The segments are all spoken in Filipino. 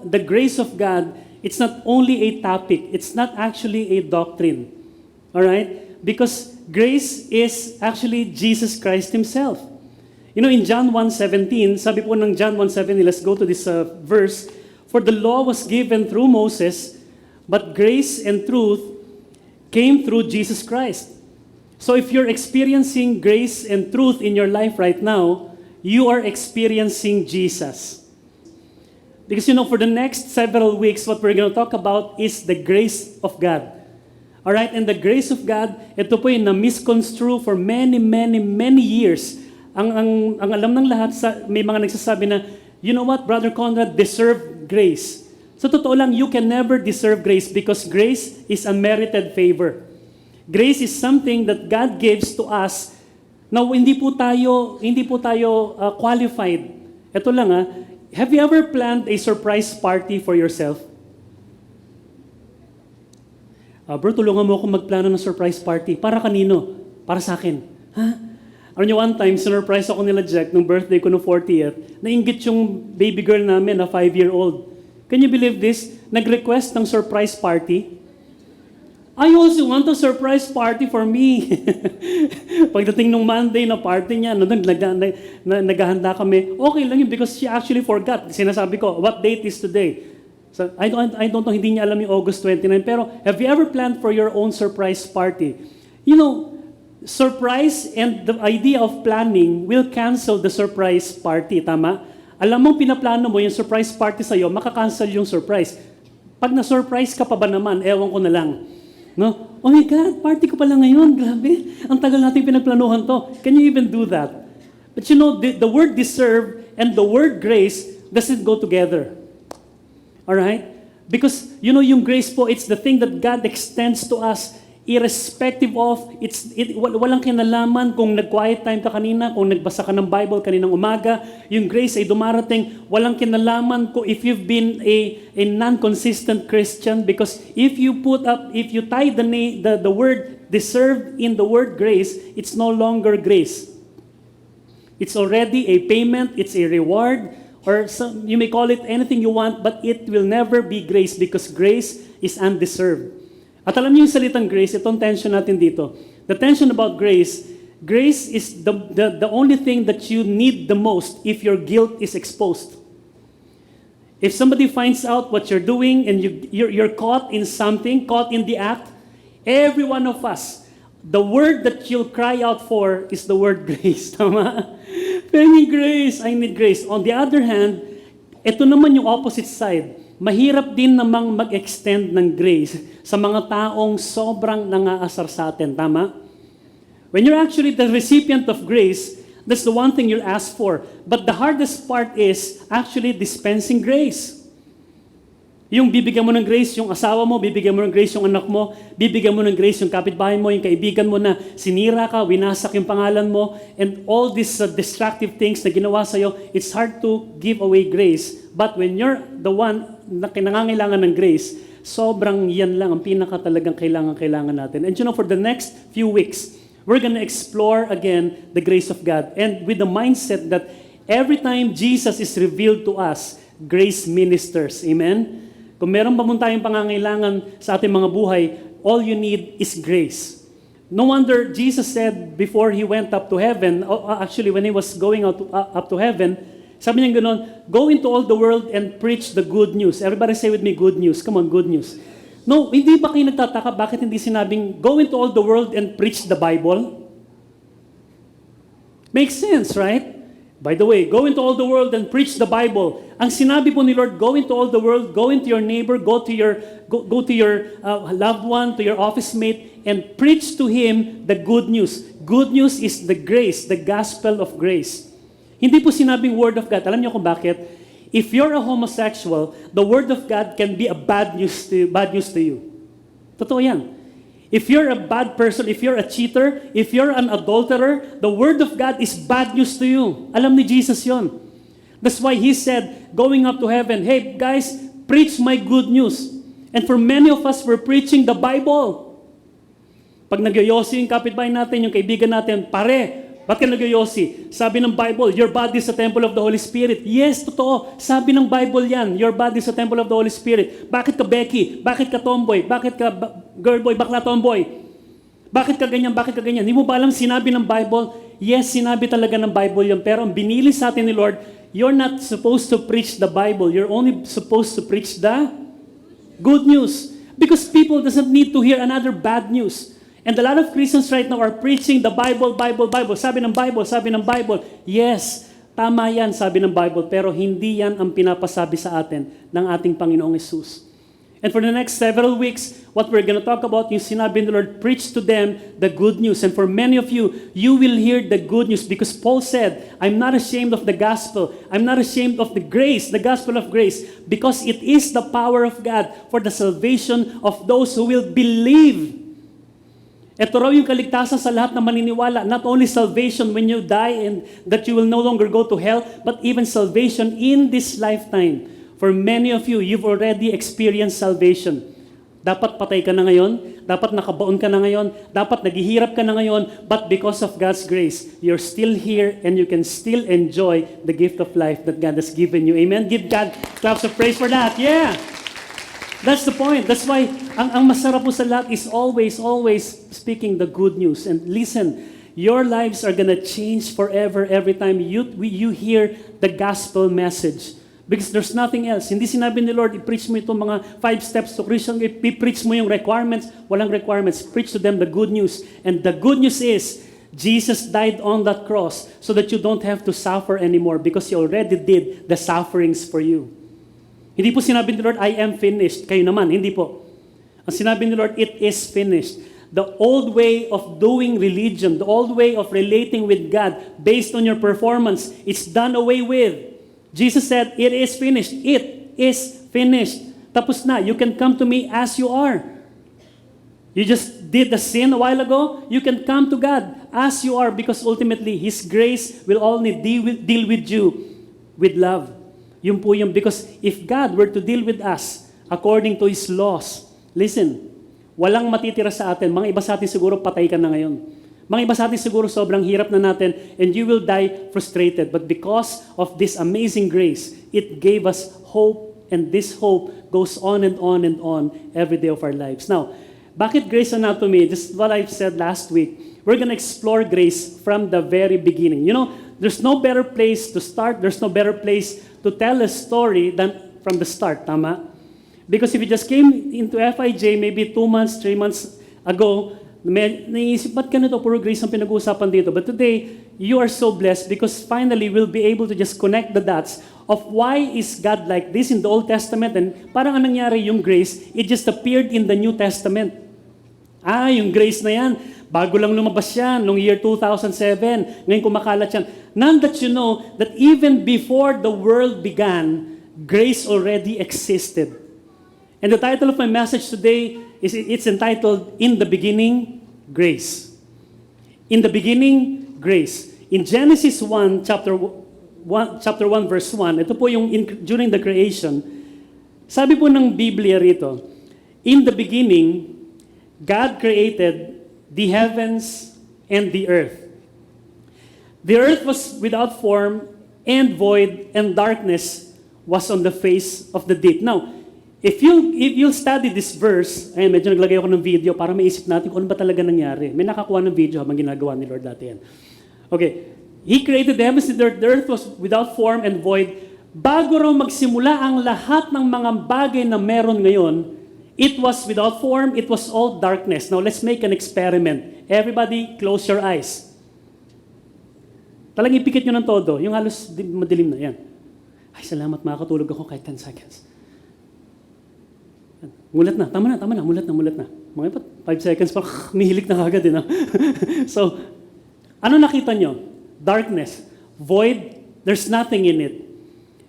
the grace of God, it's not only a topic, it's not actually a doctrine. All right? Because grace is actually Jesus Christ Himself. You know, in John 1:17, sabi po ng John 1:17, let's go to this verse, "For the law was given through Moses, but grace and truth came through Jesus Christ." So if you're experiencing grace and truth in your life right now, you are experiencing Jesus. Because you know, for the next several weeks, what we're going to talk about is the grace of God. Alright, and the grace of God, ito po yung na-misconstrue for many years. Ang alam ng lahat, may mga nagsasabi na, you know what, Brother Conrad, deserve grace. So totoo lang, you can never deserve grace because grace is unmerited favor. Grace is something that God gives to us. Now, hindi po tayo qualified. Ito lang have you ever planned a surprise party for yourself? Bro, tulungan mo ako magplano ng surprise party. Para kanino? Para sa akin. Ha? Alam niyo, one time, sinurprise ako nila Jack nung birthday ko no 40th, nainggit yung baby girl namin na 5-year-old. Can you believe this? Nag-request ng surprise party. I also want a surprise party for me. Pagdating nung Monday na party niya, naghahanda kami, okay lang yun because she actually forgot. Sinasabi ko, what date is today? So, I don't know, hindi niya alam yung August 29. Pero, have you ever planned for your own surprise party? You know, surprise and the idea of planning will cancel the surprise party, tama? Alam mong pinaplano mo yung surprise party sa'yo, makakancel yung surprise. Pag na-surprise ka pa ba naman, ewan ko na lang. No? Oh my God, party ko pala ngayon, grabe. Ang tagal natin pinagplanuhan to. Can you even do that? But you know, the word deserve and the word grace doesn't go together. Alright? Because, you know, yung grace po, it's the thing that God extends to us irrespective of, walang kinalaman kung nag-quiet time ka kanina, kung nagbasa ka ng Bible kaninang umaga, yung grace ay dumarating, walang kinalaman kung if you've been a non-consistent Christian, because if you tie the word deserved in the word grace, it's no longer grace. It's already a payment, it's a reward, or you may call it anything you want, but it will never be grace because grace is undeserved. At alam niyo yung salitang grace, itong tension natin dito. The tension about grace is the only thing that you need the most if your guilt is exposed. If somebody finds out what you're doing and you're caught in something, caught in the act, every one of us, the word that you'll cry out for is the word grace. Tama? I need grace. I need grace. On the other hand, ito naman yung opposite side. Mahirap din namang mag-extend ng grace sa mga taong sobrang nangaasar sa atin. Tama? When you're actually the recipient of grace, that's the one thing you'll ask for. But the hardest part is actually dispensing grace. Yung bibigyan mo ng grace yung asawa mo, bibigyan mo ng grace yung anak mo, bibigyan mo ng grace yung kapitbahay mo, yung kaibigan mo na sinira ka, winasak yung pangalan mo, and all these destructive things na ginawa sa'yo, it's hard to give away grace. But when you're the one na nangangailangan ng grace, sobrang yan lang ang pinaka talagang kailangan natin. And you know, for the next few weeks, we're gonna explore again the grace of God. And with the mindset that every time Jesus is revealed to us, grace ministers. Amen? Kung meron pa mong tayong pangangailangan sa ating mga buhay, all you need is grace. No wonder Jesus said before He went up to heaven, actually when He was going up to heaven, sabi niya gano'n, go into all the world and preach the good news. Everybody say with me, good news. Come on, good news. No, hindi ba kayo nagtataka bakit hindi sinabing, go into all the world and preach the Bible? Makes sense, right? By the way, go into all the world and preach the Bible. Ang sinabi po ni Lord, go into all the world, go into your neighbor, go to your loved one, to your office mate, and preach to him the good news. Good news is the grace, the gospel of grace. Hindi po sinabing word of God. Alam niyo kung bakit? If you're a homosexual, the word of God can be a bad news to you. Totoo yan. If you're a bad person, if you're a cheater, if you're an adulterer, the word of God is bad news to you. Alam ni Jesus yon. That's why He said, going up to heaven, hey guys, preach my good news. And for many of us, we're preaching the Bible. Pag nagyoyosi yung kapitbahay natin, yung kaibigan natin, pare, Ba't ka nag-yosi? Sabi ng Bible, your body is a temple of the Holy Spirit. Yes, totoo. Sabi ng Bible yan, your body is a temple of the Holy Spirit. Bakit ka Becky? Bakit ka tomboy? Bakit ka girl boy, bakla tomboy? Bakit ka ganyan? Bakit ka ganyan? Hindi mo ba alam sinabi ng Bible? Yes, sinabi talaga ng Bible yan. Pero ang binili sa atin ni Lord, you're not supposed to preach the Bible. You're only supposed to preach the good news. Because people doesn't need to hear another bad news. And a lot of Christians right now are preaching the Bible, Bible, Bible. Sabi ng Bible, sabi ng Bible. Yes, tama yan, sabi ng Bible. Pero hindi yan ang pinapasabi sa atin ng ating Panginoong Hesus. And for the next several weeks, what we're going to talk about, yung sinabi ng Lord, preach to them the good news. And for many of you, you will hear the good news because Paul said, I'm not ashamed of the gospel. I'm not ashamed of the grace, the gospel of grace, because it is the power of God for the salvation of those who will believe. Ito raw yung kaligtasan sa lahat na maniniwala. Not only salvation when you die and that you will no longer go to hell, but even salvation in this lifetime. For many of you, you've already experienced salvation. Dapat patay ka na ngayon, dapat nakabaon ka na ngayon, dapat naghihirap ka na ngayon, but because of God's grace, you're still here and you can still enjoy the gift of life that God has given you. Amen? Give God claps of praise for that. Yeah! That's the point. That's why ang masarap po sa lahat is always speaking the good news. And listen, your lives are gonna change forever every time you hear the gospel message. Because there's nothing else. Hindi sinabi ni Lord, i-preach mo itong mga 5 steps to Christian. I-preach mo yung requirements. Walang requirements. Preach to them the good news. And the good news is, Jesus died on that cross so that you don't have to suffer anymore because He already did the sufferings for you. Hindi po sinabi ni Lord, I am finished. Kayo naman, hindi po. Ang sinabi ni Lord, it is finished. The old way of doing religion, the old way of relating with God based on your performance, it's done away with. Jesus said, it is finished. It is finished. Tapos na. You can come to me as you are. You just did the sin a while ago. You can come to God as you are because ultimately His grace will only deal with you with love. Yun po yung, because if God were to deal with us according to His laws, listen, walang matitira sa atin. Mga iba sa atin siguro patay ka na ngayon. Mga iba sa atin siguro sobrang hirap na natin and you will die frustrated. But because of this amazing grace, it gave us hope and this hope goes on and on and on every day of our lives. Now, bakit Grace Anatomy? This is what I said last week. We're going to explore grace from the very beginning. You know, there's no better place to start. There's no better place to tell a story than from the start, tama? Because if you just came into FIJ maybe 2 months, 3 months ago, naisip, ba't ganito? Puro grace ang pinag-uusapan dito. But today, you are so blessed because finally we'll be able to just connect the dots of why is God like this in the Old Testament and parang anong nangyari yung grace, it just appeared in the New Testament. Yung grace na yan, bago lang lumabas yan, noong year 2007, ngayon kumakalat yan. None that you know that even before the world began, grace already existed. And the title of my message today is it's entitled, In the Beginning, Grace. In the beginning, grace. In Genesis 1, chapter 1, verse 1, ito po yung during the creation, sabi po ng Biblia rito, in the beginning, God created the heavens and the earth. The earth was without form and void, and darkness was on the face of the deep. Now, if you study this verse, medyo naglagay ako ng video para maisip natin kung ano ba talaga nangyari. May nakakuha ng video habang ginagawa ni Lord dati yan. Okay, He created the heavens and the earth. The earth was without form and void. Bago raw magsimula ang lahat ng mga bagay na meron ngayon, it was without form, it was all darkness. Now, let's make an experiment. Everybody, close your eyes. Talagang ipikit nyo ng todo. Yung halos madilim na yan. Ay, salamat, makakatulog ako kahit 10 seconds. Mulat na, tama na, mulat na. Mga 5 seconds pa, mihilik na kagad. So, ano nakita nyo? Darkness, void, there's nothing in it.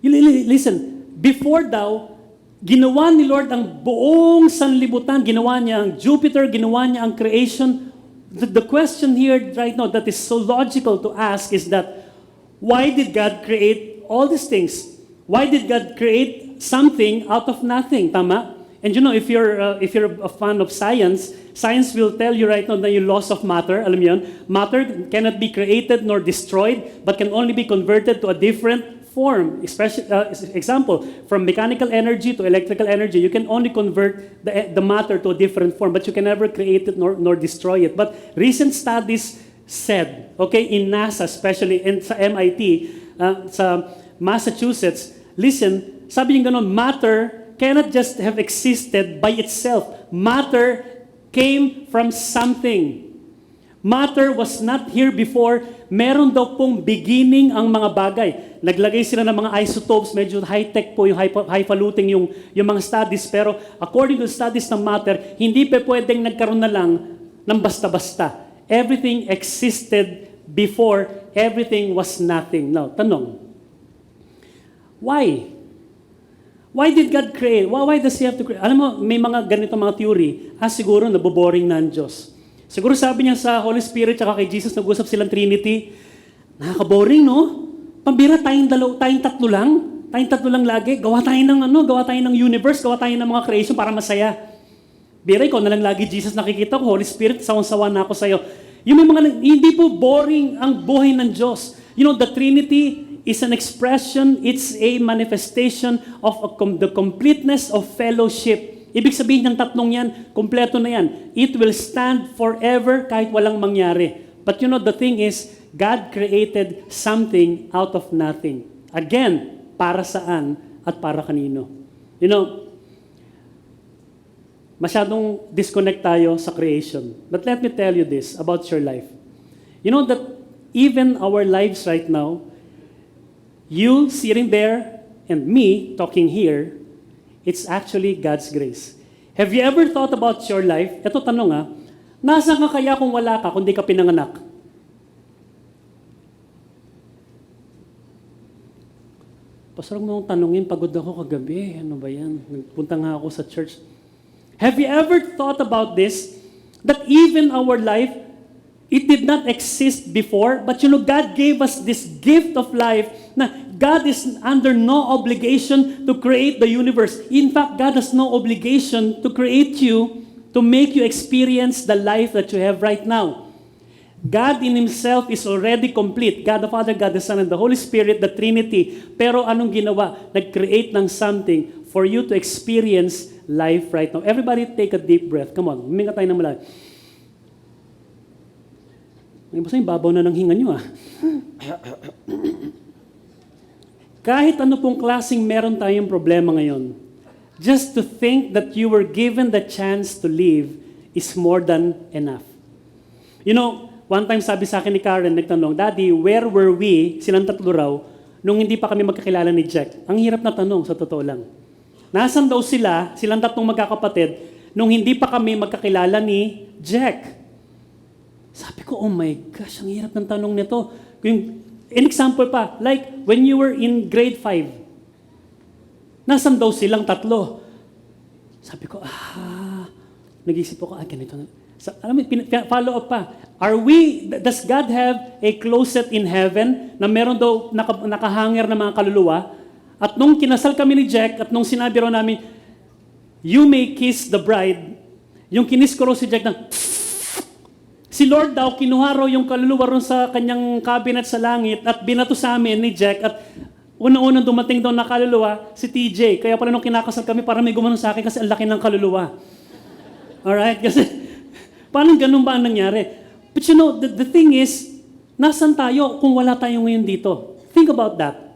Listen, before daw, ginawa ni Lord ang buong sanlibutan, ginawa niya ang Jupiter, ginawa niya ang creation. The question here right now that is so logical to ask is that, why did God create all these things? Why did God create something out of nothing? Tama? And you know, if you're a fan of science, science will tell you right now na yung laws of matter, alam mo yun, matter cannot be created nor destroyed, but can only be converted to a different form. Especially, example, from mechanical energy to electrical energy, you can only convert the matter to a different form, but you can never create it nor destroy it. But recent studies said, okay, in NASA, especially in sa MIT, sa Massachusetts, listen, sabi niyo ganon, matter cannot just have existed by itself. Matter came from something. Matter was not here before. Meron daw pong beginning ang mga bagay. Naglagay sila ng mga isotopes, medyo high-tech po yung highfalutin yung mga studies. Pero according to studies ng matter, hindi pa pwedeng nagkaroon na lang ng basta-basta. Everything existed before, everything was nothing. Now, tanong, why? Why did God create? Why does He have to create? Alam mo, may mga ganito mga theory, siguro naboboring na ang Diyos. Siguro sabi niya sa Holy Spirit at kay Jesus, nag-usap silang Trinity, nakaka-boring, no? Pambira, tayong tatlo lang. Tayong tatlo lang lagi. Gawa tayo ng universe, gawa tayo ng mga creation para masaya. Bira, ikaw na lang lagi, Jesus, nakikita ko, Holy Spirit, sawang-sawa na ako sa'yo. Yung may mga, hindi po boring ang buhay ng Diyos. You know, the Trinity is an expression, it's a manifestation of the completeness of fellowship. Ibig sabihin ng tatlong yan, kompleto na yan. It will stand forever kahit walang mangyari. But you know, the thing is, God created something out of nothing. Again, para saan at para kanino? You know, masyadong disconnect tayo sa creation. But let me tell you this about your life. You know that even our lives right now, you sitting there and me talking here, it's actually God's grace. Have you ever thought about your life? Ito tanong nasaan ka kaya kung wala ka, kung di ka pinanganak? Pastor, huwag mo akong tanungin, pagod ako kagabi. Ano ba yan? Nagpunta nga ako sa church. Have you ever thought about this? That even our life, it did not exist before, but you know, God gave us this gift of life na God is under no obligation to create the universe. In fact, God has no obligation to create you to make you experience the life that you have right now. God in Himself is already complete. God the Father, God the Son, and the Holy Spirit, the Trinity. Pero anong ginawa? Nag-create ng something for you to experience life right now. Everybody take a deep breath. Come on, huminga tayo ng malalim. Basta yung babaw na ng hinga nyo Kahit ano pong klaseng meron tayong problema ngayon, just to think that you were given the chance to live is more than enough. You know, one time sabi sa akin ni Karen, nagtanong, Daddy, where were we, silang tatlo raw, nung hindi pa kami magkakilala ni Jack? Ang hirap na tanong, sa totoo lang. Nasaan daw sila, silang tatlong magkakapatid, nung hindi pa kami magkakilala ni Jack? Sabi ko, oh my gosh, ang hirap ng tanong nito. An example pa, like when you were in grade 5, nasan daw silang tatlo? Sabi ko, nag-isip ako, ganito na. Alam mo, follow up pa. Does God have a closet in heaven na meron daw nakahanger na mga kaluluwa? At nung kinasal kami ni Jack, at nung sinabi raw namin, you may kiss the bride, yung kinis ko raw si Jack na, si Lord daw, kinuha raw yung kaluluwa ron sa kanyang cabinet sa langit at binato sa amin ni Jack at unang-unang dumating daw na kaluluwa, si TJ. Kaya pala nung kinakasal kami, parang may gumanon sa akin kasi ang laki ng kaluluwa. Alright? Kasi, paano ganun ba ang nangyari? But you know, the thing is, nasan tayo kung wala tayo ngayon dito? Think about that.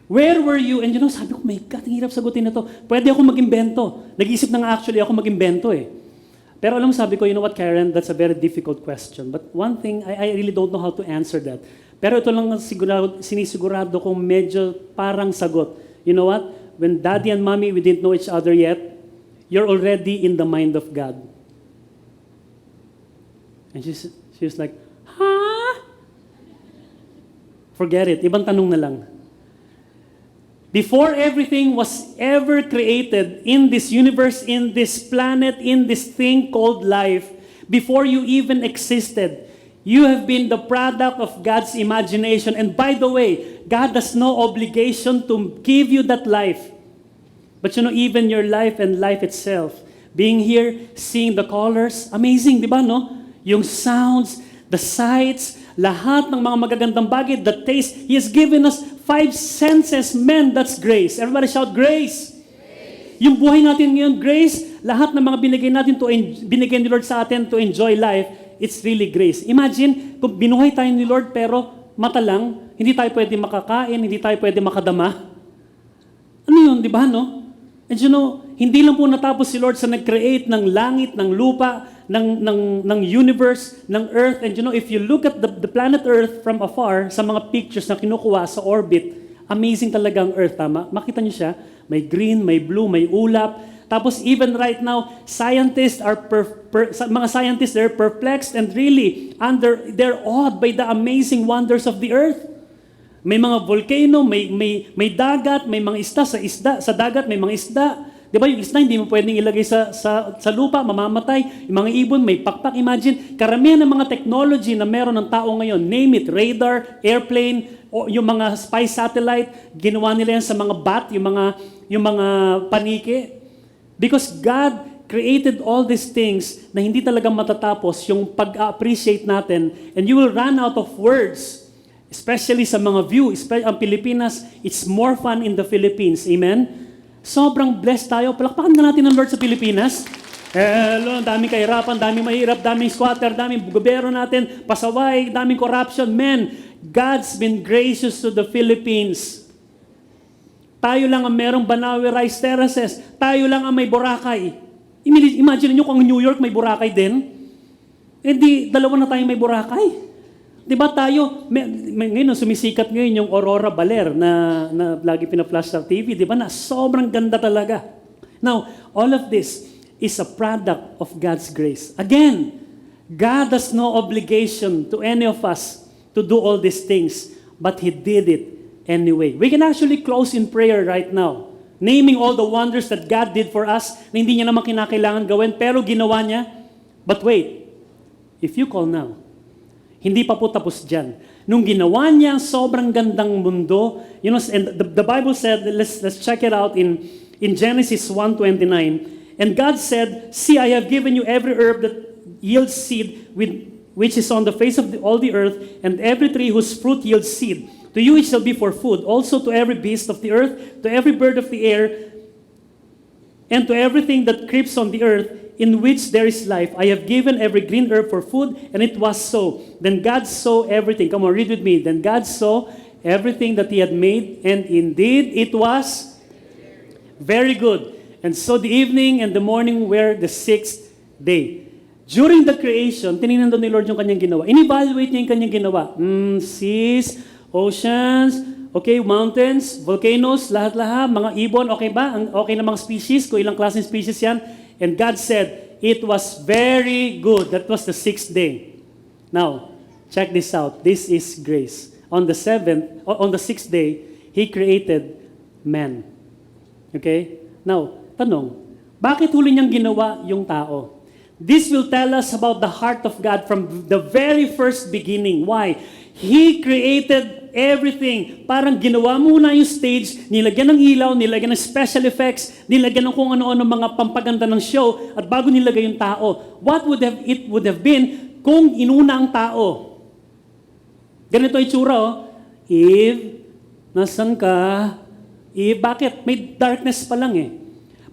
Where were you? And you know, sabi ko, my God, ang hirap sagutin na to. Pwede ako mag-imbento. Nag-iisip na nga actually ako mag-imbento Pero alam mo, sabi ko, you know what, Karen, that's a very difficult question. But one thing, I really don't know how to answer that. Pero ito lang sinisigurado kong medyo parang sagot. You know what? When Daddy and Mommy, we didn't know each other yet, you're already in the mind of God. And she was like, Forget it. Ibang tanong na lang. Before everything was ever created in this universe, in this planet, in this thing called life, before you even existed, you have been the product of God's imagination. And by the way, God has no obligation to give you that life. But even your life and life itself, being here, seeing the colors, amazing, di ba, no? Yung sounds, the sights, lahat ng mga magagandang bagay, the taste. He has given us 5 senses, men, that's grace. Everybody shout, grace! Yung buhay natin ngayon, grace, lahat ng mga binigay ni Lord sa atin to enjoy life, it's really grace. Imagine, kung binuhay tayo ni Lord pero mata lang, hindi tayo pwede makakain, hindi tayo pwede makadama. Ano yun, di ba, no? And hindi lang po natapos si Lord sa nag-create ng langit, ng lupa, ng universe, ng earth. And if you look at the planet Earth from afar, sa mga pictures na kinukuha sa orbit, amazing talaga ang earth, tama? Makita niyo siya? May green, may blue, may ulap. Tapos even right now, scientists are mga scientists, they're perplexed and really they're awed by the amazing wonders of the earth. May mga volcano, may dagat, may mga sa dagat may mga isda. 'Di ba yung isda hindi mo pwedeng ilagay sa lupa, mamamatay. Yung mga ibon may pakpak. Imagine, karamihan ng mga technology na meron ng tao ngayon, name it, radar, airplane, o yung mga spy satellite, ginawa nila yan sa mga bat, yung mga paniki. Because God created all these things na hindi talaga matatapos yung pag-appreciate natin, and you will run out of words, especially sa mga view. Ang Pilipinas, it's more fun in the Philippines. Amen? Sobrang blessed tayo. Palakpakan na natin ang Lord sa Pilipinas. Hello, daming kahirapan, daming mahirap, daming squatter, daming gobyerno natin, pasaway, daming corruption. Man, God's been gracious to the Philippines. Tayo lang ang merong Banawe rice terraces. Tayo lang ang may Boracay. Imagine niyo kung New York may Boracay din. Di, dalawa na tayo may Boracay. Diba tayo, ngayon sumisikat ngayon yung Aurora Baler na lagi pina-flash sa TV, diba na sobrang ganda talaga. Now, all of this is a product of God's grace. Again, God has no obligation to any of us to do all these things, but He did it anyway. We can actually close in prayer right now, naming all the wonders that God did for us na hindi niya naman kinakailangan gawin, pero ginawa niya. But wait, if you call now, hindi pa po tapos dyan. Nung ginawa niya sobrang gandang mundo, and the Bible said, let's check it out in Genesis 1:29. And God said, "See, I have given you every herb that yields seed, which is on the face of all the earth, and every tree whose fruit yields seed. To you it shall be for food, also to every beast of the earth, to every bird of the air, and to everything that creeps on the earth, in which there is life. I have given every green herb for food," and it was so. Then God saw everything. Come on, read with me. Then God saw everything that He had made, and indeed it was very good. And so the evening and the morning were the 6th day. During the creation, tinignan doon ni Lord yung kanyang ginawa. In-evaluate niya yung kanyang ginawa. Seas, oceans, okay, mountains, volcanoes, lahat-lahat, mga ibon, okay ba? Okay na mga species, kung ilang klaseng species yan. And God said, it was very good. That was the 6th day. Now, check this out. This is grace. On the 6th day, He created man. Okay? Now, tanong, bakit huli niyang ginawa yung tao? This will tell us about the heart of God from the very first beginning. Why? He created everything. Parang ginawa muna yung stage, nilagyan ng ilaw, nilagyan ng special effects, nilagyan ng kung ano-ano mga pampaganda ng show, at bago nilagay yung tao. What would have been kung inuna ang tao? Ganito yung tsura, oh. Eve, nasan ka? Eve, bakit? May darkness pa lang eh.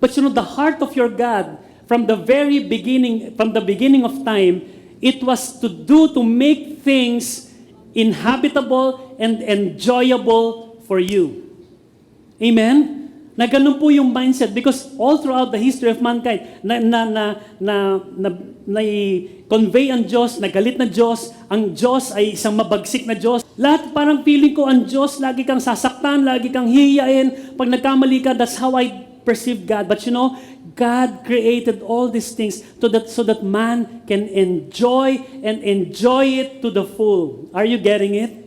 But the heart of your God, from the beginning of time, it was to make things inhabitable and enjoyable for you. Amen? Na ganun po yung mindset because all throughout the history of mankind, na-convey ang Diyos, nagalit na Diyos, ang Diyos ay isang mabagsik na Diyos. Lahat parang feeling ko ang Diyos, lagi kang sasaktan, lagi kang hihiyain. Pag nagkamali ka, that's how I perceive God. But God created all these things so that man can enjoy it to the full. Are you getting it?